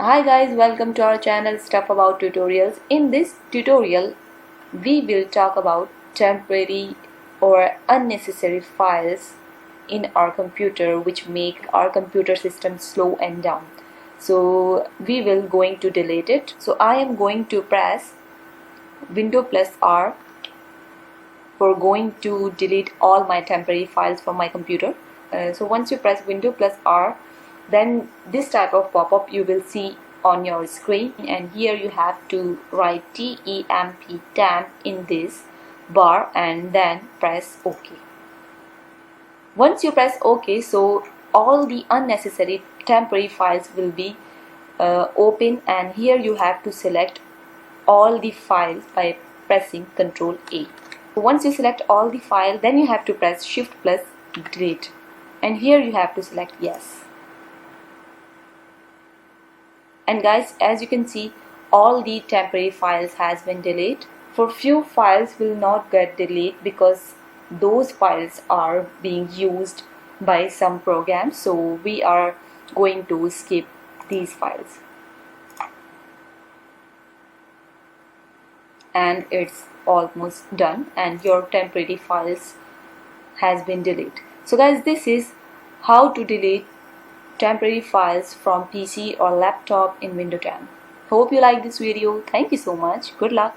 Hi guys, welcome to our channel Stuff About Tutorials. In this tutorial, we will talk about temporary or unnecessary files in our computer which make our computer system slow and down. So we will going to delete it. So I am going to press Window plus R for going to delete all my temporary files from my computer. So once you press Window plus R, then this type of pop-up you will see on your screen, and here you have to write temp in this bar and then press OK. Once you press OK, so all the unnecessary temporary files will be open, and here you have to select all the files by pressing Ctrl A. Once you select all the file, then you have to press Shift plus Delete, and here you have to select yes. And guys, as you can see, all the temporary files has been deleted. For few files will not get deleted because those files are being used by some programs, so we are going to skip these files. And it's almost done, and your temporary files has been deleted. So guys, this is how to delete temporary files from PC or laptop in Windows 10. Hope you like this video. Thank you so much. Good luck.